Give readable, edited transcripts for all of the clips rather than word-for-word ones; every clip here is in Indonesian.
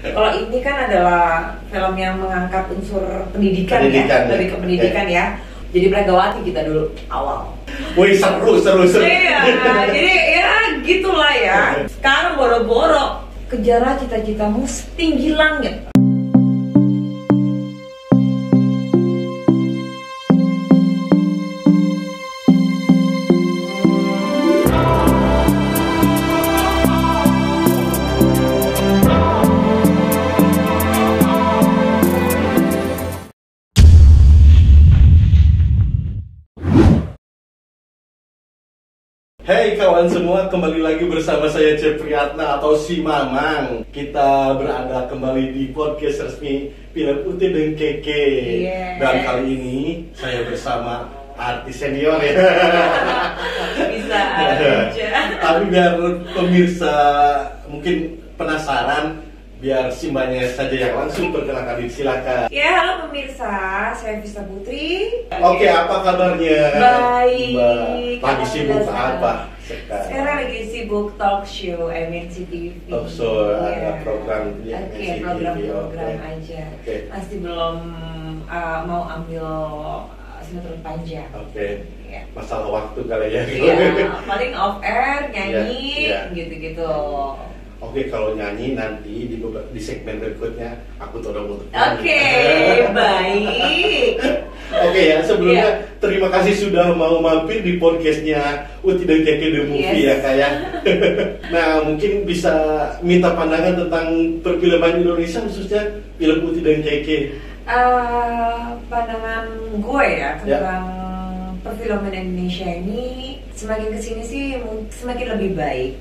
Kalau ini kan adalah film yang mengangkat unsur pendidikan ya, lebih ke pendidikan ya. Jadi Megawati kita dulu awal. Wih, seru. Iya, jadi ya gitulah ya. Sekarang boro-boro kejarlah cita-citamu setinggi langit. Hey kawan semua, kembali lagi bersama saya Cepriatna atau Si Mamang. Kita berada kembali di podcast resmi Film Uti dan Keke. Dan kali ini saya bersama artis senior ya. Bisa aja. Tapi biar pemirsa mungkin penasaran, biar si mbaknya saja yang langsung perkenalkan diri, silakan. Ya, halo pemirsa, saya Vista Putri. Oke, apa kabarnya? Baik. Lagi sibuk apa sekarang? Sekarang lagi sibuk talk show MNC TV. Talk show, ada program di Oke, MNC program-program TV, aja. Oke. Masih belum mau ambil sinetron panjang. Oke. Ya. Masalah waktu kali ya. Iya, paling off air, nyanyi, Iya. gitu-gitu. Oke, kalau nyanyi nanti di segmen berikutnya aku tolong untuk Oke, baik. Oke ya, sebelumnya Iya. terima kasih sudah mau mampir di podcastnya Uti dan Keke The Movie ya kayak. Nah, mungkin bisa minta pandangan tentang perfilman Indonesia, khususnya film Uti dan Keke. Pandangan gue ya tentang perfilman Indonesia ini semakin kesini sih semakin lebih baik,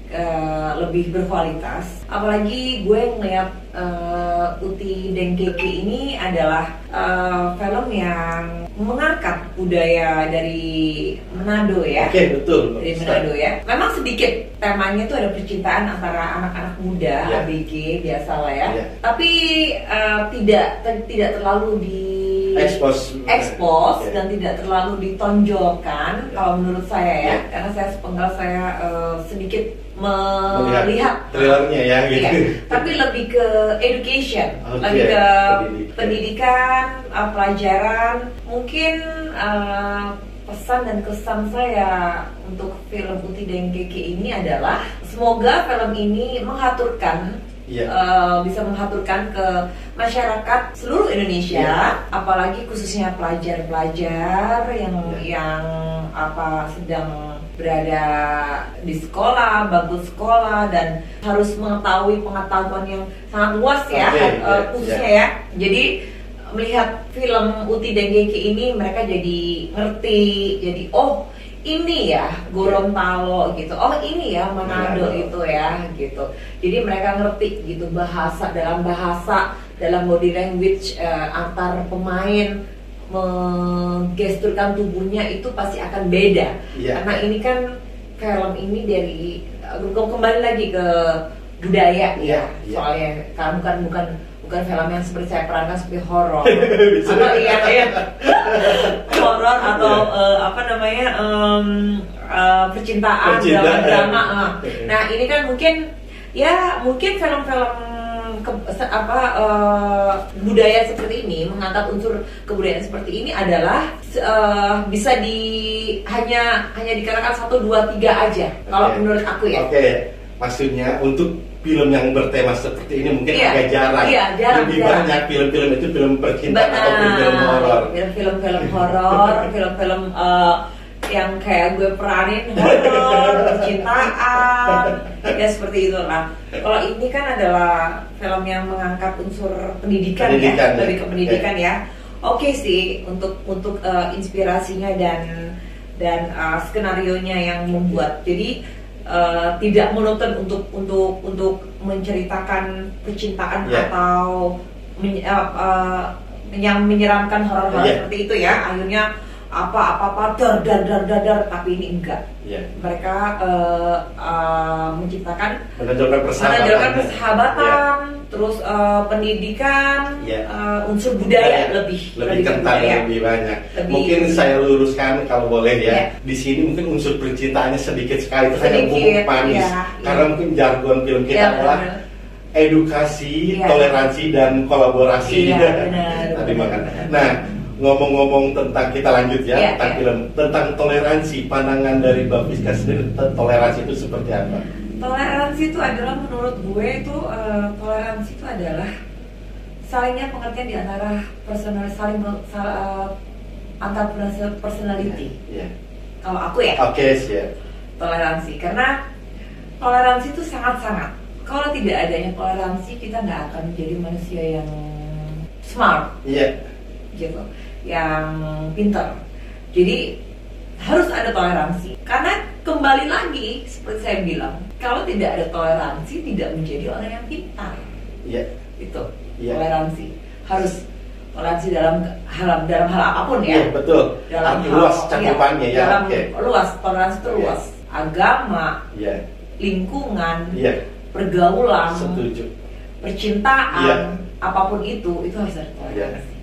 lebih berkualitas. Apalagi gue ngeliat Uti dan Keke ini adalah film yang mengangkat budaya dari Manado ya. Oke, betul. Dari Manado ya. Memang sedikit temanya tuh ada percintaan antara anak-anak muda, ABG biasalah ya. Tapi tidak terlalu expose dan tidak terlalu ditonjolkan kalau menurut saya ya, karena saya sepenggal saya sedikit melihat trailernya ya gitu. Tapi lebih ke education, lebih ke pendidikan, pelajaran. Mungkin pesan dan kesan saya untuk film Uti dan Keke ini adalah semoga film ini bisa menghaturkan ke masyarakat seluruh Indonesia, apalagi khususnya pelajar-pelajar yang sedang berada di sekolah, bangku sekolah, dan harus mengetahui pengetahuan yang sangat luas ya, khususnya ya. Jadi melihat film Uti dan Keke ini mereka jadi ngerti, jadi ini ya Gorontalo gitu, ini ya Manado itu ya gitu. Jadi mereka ngerti gitu dalam body language antar pemain menggesturkan tubuhnya itu pasti akan beda. Karena ini kan film ini dari kembali lagi ke budaya soalnya kan bukan film yang seperti saya perankan seperti horor horor atau percintaan drama. Nah ini kan mungkin film-film budaya seperti ini, mengangkat unsur kebudayaan seperti ini adalah bisa hanya dikatakan 1, 2, 3 aja kalau menurut aku ya. Maksudnya untuk film yang bertema seperti ini mungkin agak jarang. Lebih banyak film-film itu film percintaan atau film horor. Film-film horor, film-film yang kayak gue peranin horor, percintaan, ya seperti itulah. Kalau ini kan adalah film yang mengangkat unsur pendidikan ya, lebih ke pendidikan ya. Oke sih untuk inspirasinya dan skenarionya yang membuat. Jadi tidak monoton untuk menceritakan percintaan atau yang menyeramkan horor-horor seperti itu ya. Akhirnya dar, tapi ini enggak. Mereka menciptakan menonjolkan persahabatan, terus pendidikan, unsur budaya lebih kental, lebih banyak. Mungkin saya luruskan kalau boleh ya. Di sini mungkin unsur percintaannya sedikit sekali, hanya bubuk manis. Karena mungkin jargon film kita adalah edukasi, toleransi dan kolaborasi. Benar. Tadi makan. Nah, ngomong-ngomong tentang, kita lanjut ya, tentang film, tentang toleransi, pandangan dari Mbak Fiska sendiri, toleransi itu seperti apa? Toleransi itu adalah, menurut gue itu toleransi itu adalah salingnya pengertian di antara antar personality. Kalau aku ya. Siap. Toleransi, karena toleransi itu sangat-sangat. Kalau tidak adanya toleransi, kita nggak akan menjadi manusia yang smart. Gitu, yang pintar. Jadi harus ada toleransi, karena kembali lagi seperti saya bilang, kalau tidak ada toleransi, tidak menjadi orang yang pintar. Itu toleransi, harus toleransi dalam hal apapun ya. Betul. Dalam luas cakupannya dalam luas, toleransi itu luas. Agama, lingkungan, pergaulan, setuju, percintaan, apapun itu harus ada toleransi.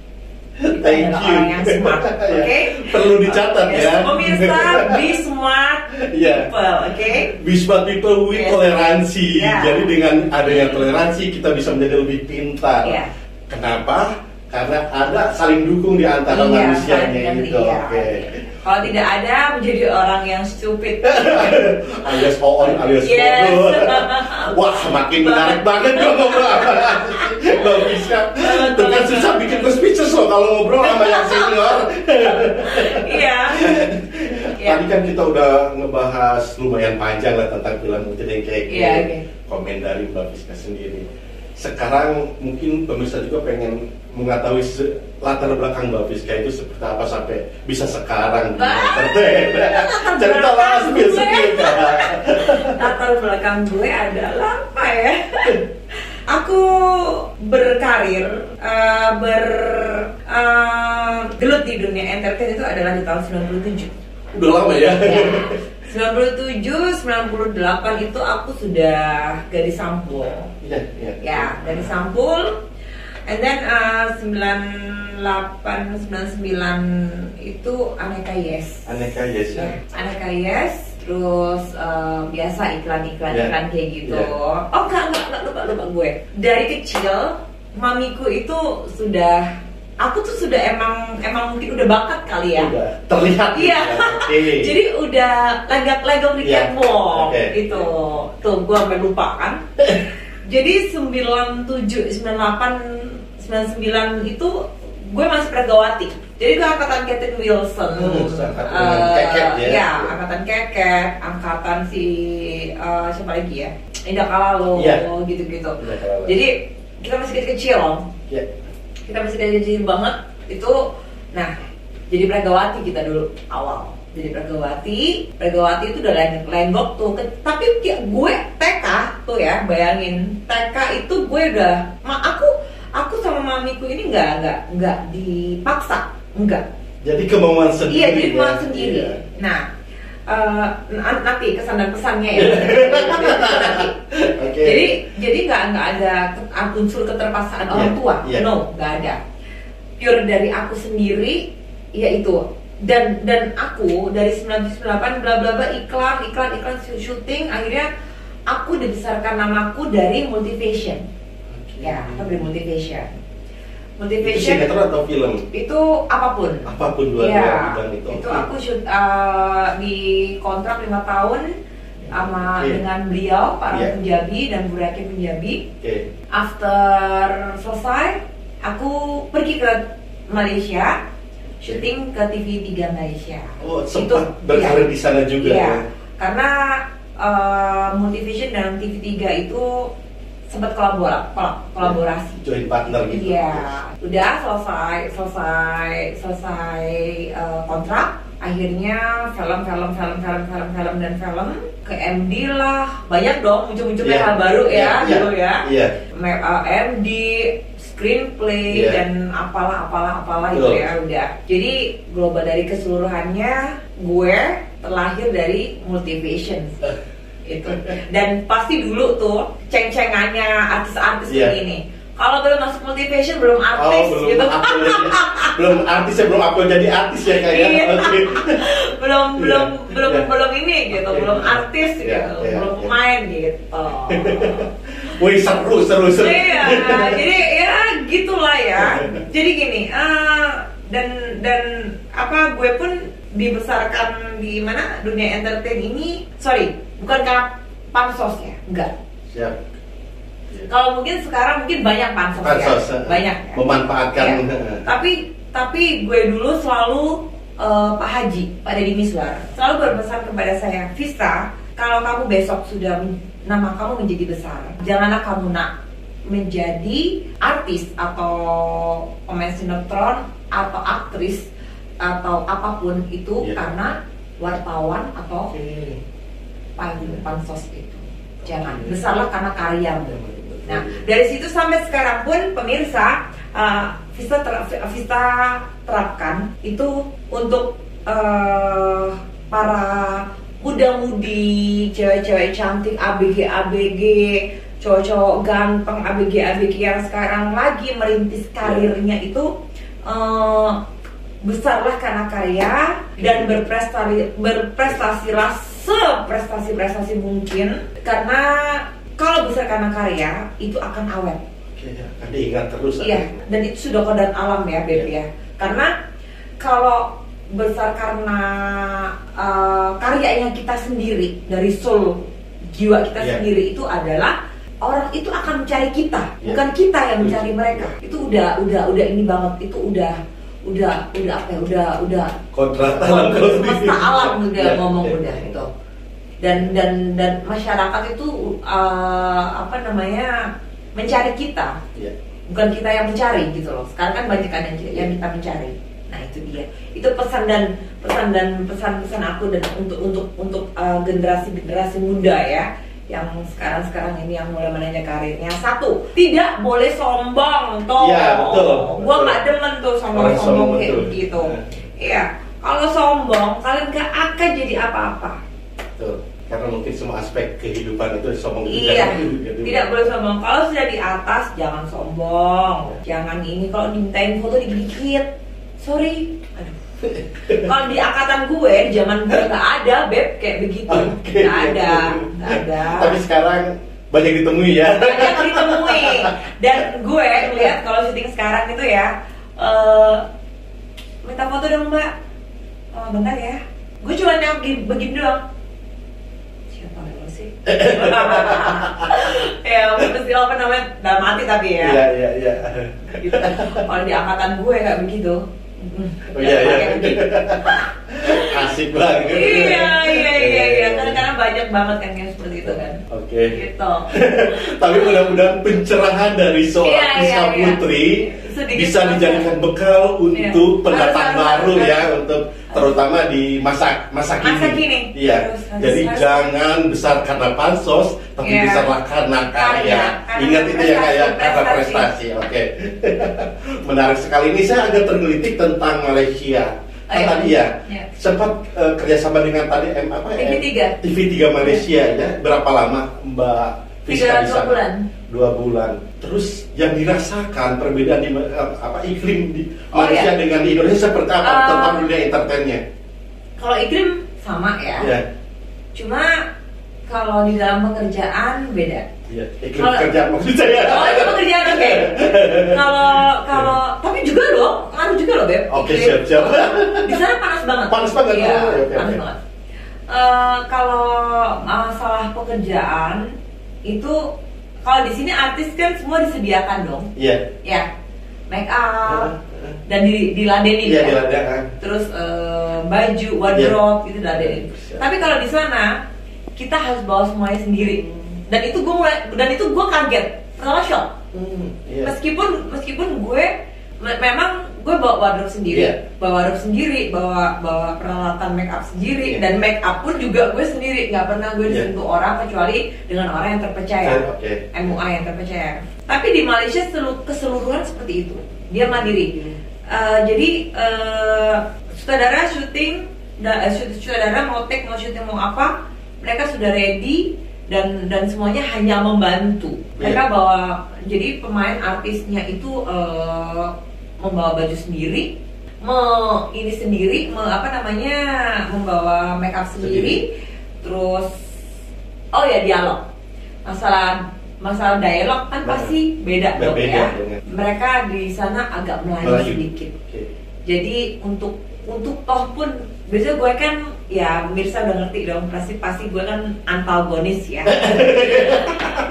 Thank you. Orang yang smart, oke? Perlu dicatat ya. Pemirsa, be smart people, oke? Be smart people with toleransi. Jadi dengan adanya toleransi kita bisa menjadi lebih pintar. Kenapa? Karena ada saling dukung di antara manusianya gitu. Kalau tidak ada, menjadi orang yang stupid. alias on, alias bodoh. Wah, semakin menarik banget dong ngobrol. Gak bisa. Dengan susah bikin gue speechless loh kalau ngobrol sama yang senior. Tadi kan kita udah ngebahas lumayan panjang lah tentang film Uti dan Keke. Komen dari Mbak Fiska sendiri. Sekarang mungkin pemirsa juga pengen mengetahui latar belakang Mbak Fiska itu seperti apa sampai bisa sekarang ceritalah spill. Latar belakang gue adalah apa ya? Aku berkarir, gelut di dunia entertain itu adalah di tahun 97. Udah lama ya? 97, 98 itu aku sudah gadis sampul. Gadis sampul. And then 98, 99 itu Aneka Yes. Aneka Yes. Terus biasa iklan kayak gitu. Oh enggak lupa gue. Dari kecil mamiku itu aku tuh sudah emang mungkin udah bakat kali ya. Udah terlihat. Jadi udah legak di catwalk itu. Tuh gue sampai lupa kan. Jadi 97, 98, 99 itu gue masih pregawati. Jadi gue angkatan Catherine Wilson. Angkatan Keket, angkatan si siapa lagi ya? Indah Kalalo, gitu-gitu. Jadi kita masih kecil. Kita masih kecil banget itu. Nah, jadi pregawati kita dulu awal. Jadi pregawati itu udah lenggok tuh. Tapi gue TK tuh ya, bayangin TK itu gue udah, aku sama mamiku ini nggak dipaksa, enggak. Jadi kemauan sendiri. Jadi kemauan sendiri. Nah, nanti kesan dan pesannya ya. Jadi nggak ada unsur keterpaksaan orang tua, no, nggak ada. Pure dari aku sendiri, yaitu. Dan aku dari 98 bla bla bla iklan syuting, akhirnya aku dibesarkan namaku dari Multivision. Aku dari Multivision. Sinetron atau film? Itu apapun dua-dua bidang itu. Itu aku shoot di kontrak 5 tahun sama dengan beliau, para Punjabi dan Bu Raki Punjabi. After selesai, aku pergi ke Malaysia, syuting ke TV3 Malaysia. Oh, sempat berkarir di sana juga. Karena Multivision dan TV3 itu sempat kolaborasi. Join partner gitu. Udah selesai kontrak. Akhirnya film ke MD lah. Banyak dong muncul-munculnya hal baru dulu ya. MD, screenplay dan apalah itu ya udah. Jadi global dari keseluruhannya gue terlahir dari Multivision itu. Dan pasti dulu tuh ceng-cengannya artis-artis ini. Kalau belum masuk Multivision belum artis gitu. Belum artis ya, belum aku jadi artis ya kayaknya. belum ini gitu, belum artis gitu, belum pemain gitu. Wih, seru. Iya, jadi ya gitulah ya. Jadi gini, dan apa, gue pun dibesarkan di mana dunia entertain ini, bukan karena pansos ya, enggak. Siap. Kalau mungkin sekarang mungkin banyak pansos ya, banyak ya. Memanfaatkan. Ya. Tapi gue dulu selalu Pak Haji, Pak Deddy Miswar selalu berpesan kepada saya, Vista, kalau kamu besok sudah nama kamu menjadi besar, janganlah kamu nak menjadi artis atau pemain sinetron atau aktris atau apapun itu karena wartawan atau pansos itu. Jangan, besarlah karena karyamu. Nah, dari situ sampai sekarang pun pemirsa, Vista terapkan itu untuk para muda-mudi, cewek-cewek cantik, ABG, cowok-cowok ganteng, ABG yang sekarang lagi merintis karirnya itu, besarlah karena karya dan berprestasilah seprestasi mungkin, karena kalau besar karena karya itu akan awet. Ada ingat terus. Iya, dan itu sudah kodrat alam ya, Beb ya. Karena kalau besar karena karyanya kita sendiri, dari soul jiwa kita sendiri, itu adalah orang itu akan mencari kita, bukan kita yang mencari mereka. Itu udah ini banget, itu udah apa ya, udah kodrat alam, semesta alam udah ngomong udah itu. Dan masyarakat itu apa namanya, mencari kita, bukan kita yang mencari gitu loh. Sekarang kan banyak kan yang kita mencari. Nah itu dia, itu pesan aku dan untuk generasi muda ya, yang sekarang ini yang mulai menanya karirnya. Satu, tidak boleh sombong tuh. Iya betul. Gua nggak demen tuh sombong kayak begitu. Iya, kalau sombong kalian gak akan jadi apa-apa. Betul. Karena mungkin semua aspek kehidupan itu sombong. Iya, tidak boleh sombong. Kalau sudah di atas jangan sombong. Jangan ini, kalau dimintain foto dikit-dikit, sorry, aduh. Kalau di angkatan gue, di zaman gue nggak ada, Beb, kayak begitu. Nggak ada. Tapi sekarang banyak ditemui ya. Banyak ditemui. Dan gue ngeliat kalau syuting sekarang itu ya, minta foto dong Mbak. Oh, bentar ya. Gue cuma nengok begini doang. Siapa lo sih? Ya, mesti apa namanya, dalam hati tapi ya. Iya. Gitu. Kalau di angkatan gue nggak begitu. Oh iya. Asik banget. Iya. Karena banyak banget kan yang seperti itu kan. Oke. Gitu. Tapi mudah-mudahan pencerahan dari seorang Vista Putri bisa dijadikan bekal untuk pendatang baru ya, untuk terutama di masa kini. Iya. Jadi jangan besar karena pansos, tapi besarlah karena karya. Ingat itu ya, kayak karena prestasi. Oke. Menarik sekali. Ini saya agak tergelitik tentang Malaysia. Tadi ya, sempat kerjasama dengan tadi TV3 Malaysia ya. Berapa lama Mbak Vista di sana? 2 bulan. Terus yang dirasakan perbedaan di iklim di Malaysia dengan di Indonesia seperti apa tentang dunia entertainnya? Kalau iklim sama ya. Cuma kalau di dalam pekerjaan beda. Iya, iklim pekerjaan maksud saya. Oh, itu pekerjaan oke. Kalau tapi juga loh, ngaruh juga loh, Beb. Oke, siap. Di sana panas banget. Panas banget. Iya, panas banget. Kalau masalah pekerjaan itu, kalau di sini artis kan semua disediakan dong. Iya. Ya, make up dan diladenin. Iya, diladenin. Terus baju, wardrobe itu diladenin. Tapi kalau di sana kita harus bawa semuanya sendiri. Dan itu gue kaget, pertama shock. Meskipun gue memang gue bawa wardrobe sendiri, bawa peralatan make up sendiri, dan make up pun juga gue sendiri, nggak pernah gue disentuh orang kecuali dengan orang yang terpercaya, MUA yang terpercaya. Tapi di Malaysia keseluruhan seperti itu, dia mandiri. Jadi sutradara mau take, mau syuting, mau apa, mereka sudah ready. Dan semuanya hanya membantu. Mereka bawa, jadi pemain artisnya itu membawa baju sendiri, membawa make up sendiri. Terus dialog. Masalah masalah dialog kan pasti beda dong ya. Mereka di sana agak Melayu sedikit. Jadi untuk toh pun biasanya gue kan ya pemirsa udah ngerti dong, pasti gue kan antagonis ya.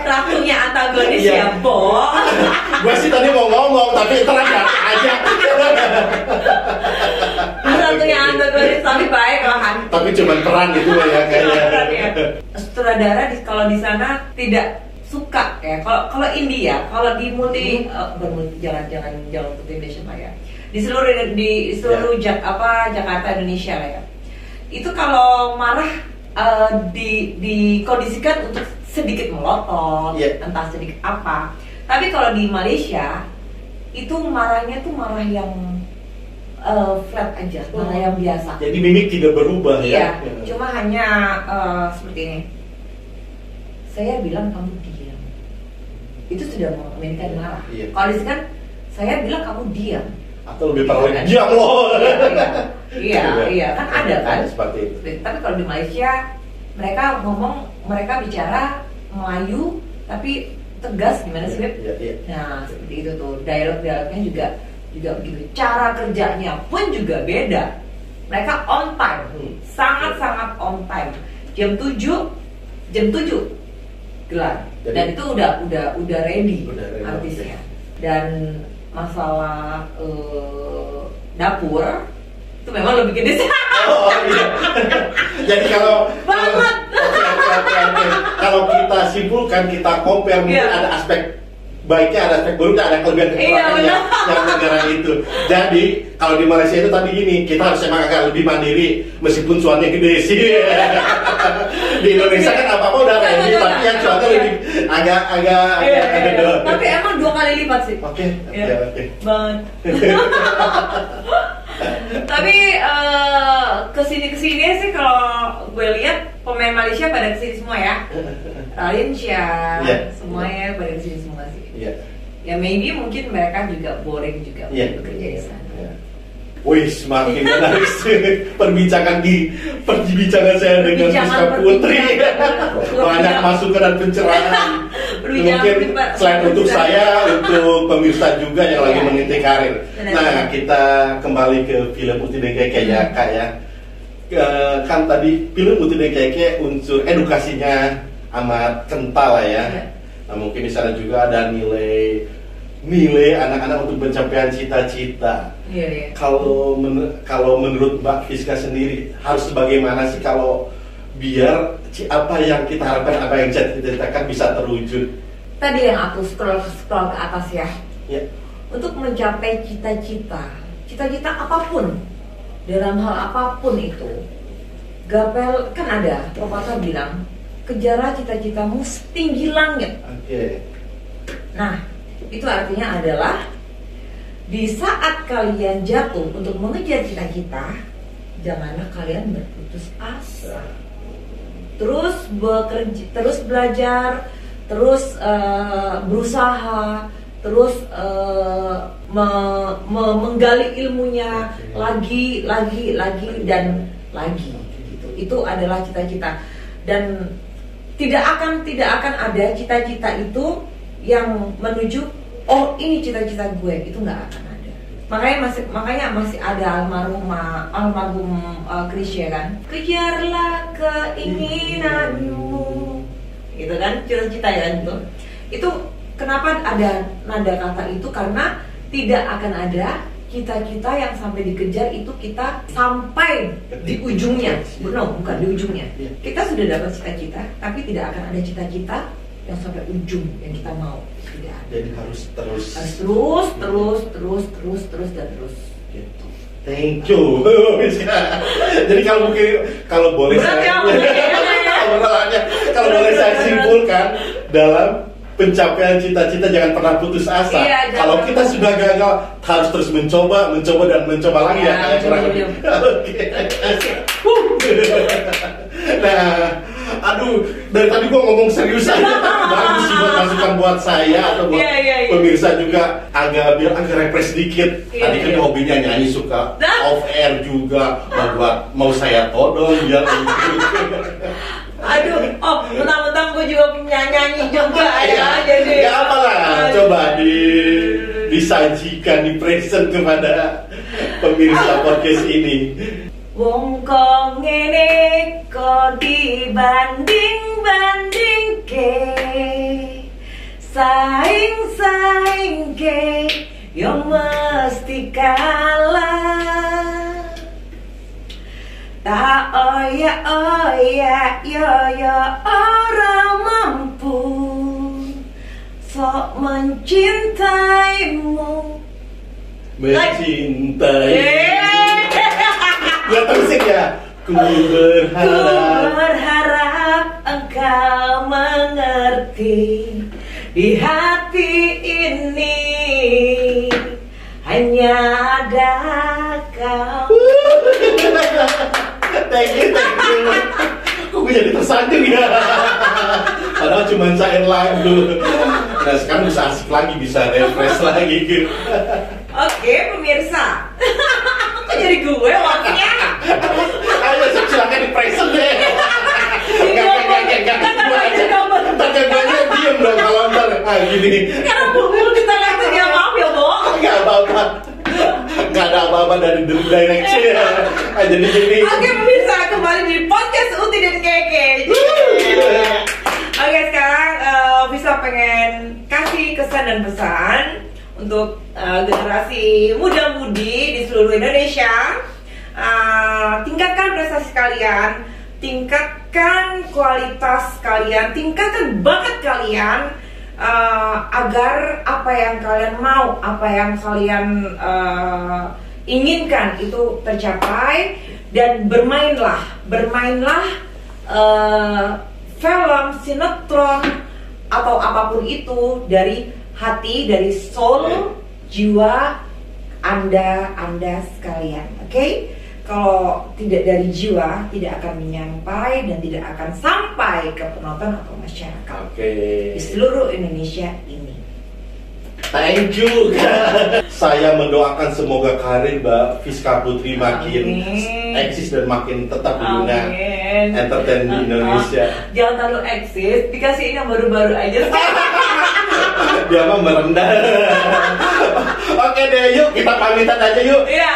Ratunya antagonis ya, Bo. Gue sih tadi mau ngomong tapi terang aja. Ratunya antagonis tapi baik lah. Tapi cuma peran gitu ya kayaknya. Sutradara kalau di sana tidak suka ya. Kalau India, kalau di jangan putih Indonesia lah ya. Di seluruh Jakarta Indonesia lah ya. Itu kalau marah dikondisikan untuk sedikit melotot, entah sedikit apa. Tapi kalau di Malaysia itu marahnya tuh marah yang flat aja, marah yang biasa. Jadi mimik tidak berubah ya? Iya, cuma hanya seperti ini. Saya bilang kamu diam. Itu sudah menginginkan marah. Kalau di sini kan saya bilang kamu diam. Atau lebih parah lagi, diam loh. Iya, kan ada kan. Seperti itu. Tapi kalau di Malaysia mereka bicara Melayu tapi tegas gimana sih, Beb? Nah, seperti itu tuh. Dialognya juga begitu. Cara kerjanya pun juga beda. Mereka on time. Sangat-sangat on time. Jam 7 gelar. Dan itu udah ready artisnya. Dan masalah dapur itu memang lebih gede sih. Jadi kalau kalau kita simpulkan, kita compare, mungkin ada aspek baiknya, ada aspek buruknya, ada kelebihan kekurangannya yang negara itu. Jadi kalau di Malaysia itu tadi gini, kita harus emang agak lebih mandiri meskipun cuannya gede sih. Di Indonesia kan apa-apa udah ready, tapi yang cuannya lebih agak gede. Tapi emang 2 kali lipat sih. Oke. Banget. Tapi kesini sih kalau gue lihat pemain Malaysia pada kesini semua ya. Ralinsya, semuanya pada kesini semua sih. Ya maybe mungkin mereka juga boring juga bekerja di sana. Wih, semakin menarik perbincangan saya dengan Rizka Putri. Banyak masukan dan pencerahan. Mungkin selain untuk saya, untuk pemirsa juga yang lagi meniti karir. Nah, kita kembali ke film Uti dan Keke ya, Kak ya. Kan tadi film Uti dan Keke unsur edukasinya amat kental lah ya. Nah, mungkin di sana juga ada nilai anak-anak untuk pencapaian cita-cita. Kalau menurut Mbak Fiska sendiri harus bagaimana sih kalau biar apa yang kita harapkan, apa yang kita cita-citakan bisa terwujud? Tadi yang aku scroll ke atas ya. Untuk mencapai cita-cita apapun, dalam hal apapun itu, Gapel kan ada pepatah bilang, kejarlah cita-citamu setinggi langit. Nah, itu artinya adalah di saat kalian jatuh untuk mengejar cita-cita, janganlah kalian berputus asa. Terus bekerja, terus belajar, terus berusaha, terus menggali ilmunya lagi dan lagi. Gitu. Itu adalah cita-cita. Dan tidak akan ada cita-cita itu yang menuju ini cita-cita gue, itu nggak akan ada. Makanya masih ada almarhum Krisya kan, kejarlah keinginanmu, gitu kan, cita-cita ya itu kenapa ada nada kata itu, karena tidak akan ada cita-cita yang sampai dikejar itu kita sampai di ujungnya. Bukan di ujungnya. Kita sudah dapat cita-cita, tapi tidak akan ada cita-cita yang sampai ujung yang kita mau. Tidak ada. Jadi harus terus. Gitu. Thank you. Jadi kalau boleh saya simpulkan, dalam pencapaian cita-cita jangan pernah putus asa. Kalau kita sudah gagal, harus terus mencoba lagi ya, kayak kurang lebih. Nah, aduh, dari tadi gua ngomong serius aja, tapi bagus sih buat masukan buat saya atau buat pemirsa juga, agak refresh sedikit. Tadi kan hobinya nyanyi, suka off air juga, mau saya todong biar Aduh, mentang-mentang gue juga nyanyi juga ya, jadi nggak apa lah, coba disajikan, present kepada pemirsa podcast ini. Wong kok ngene kok dibanding-banding ke, saing ke, yo mesti kalah. Tak oya yo orang mampu sok mencintaimu. Gak tersik ya. Ku berharap engkau mengerti, di hati ini hanya ada kau. Thank you. Kok gue jadi tersanjung ya? Padahal cuma cair lagu. Nah sekarang bisa asik lagi, bisa refresh lagi gitu. Oke pemirsa, kok jadi gue waktunya? Ayo silakan di present deh. Enggak. Gue aja diem dong kalau ntar gini. Karena buru-buru kita lihat dia, maaf ya Bo. Enggak apa-apa. Enggak ada apa-apa dari direksi ya. Jadi gini. Oke pemirsa, kembali di podcast Uti dan Keke. Oke sekarang bisa pengen kasih kesan dan pesan untuk generasi muda-mudi di seluruh Indonesia. Tingkatkan prestasi kalian, tingkatkan kualitas kalian, tingkatkan bakat kalian, agar apa yang kalian mau, apa yang kalian inginkan itu tercapai. Dan bermainlah film, sinetron atau apapun itu dari hati, dari soul, jiwa Anda sekalian, oke? Kalau tidak dari jiwa, tidak akan menyampai dan tidak akan sampai ke penonton atau masyarakat di seluruh Indonesia ini. Thank you. Saya mendoakan semoga karir Mbak Fiska Putri makin eksis dan makin tetap di dunia entertain di Indonesia. Jangan terlalu eksis, dikasihin yang baru-baru aja. Dia mah merendah. Oke deh, yuk kita pamitan aja yuk. Iya.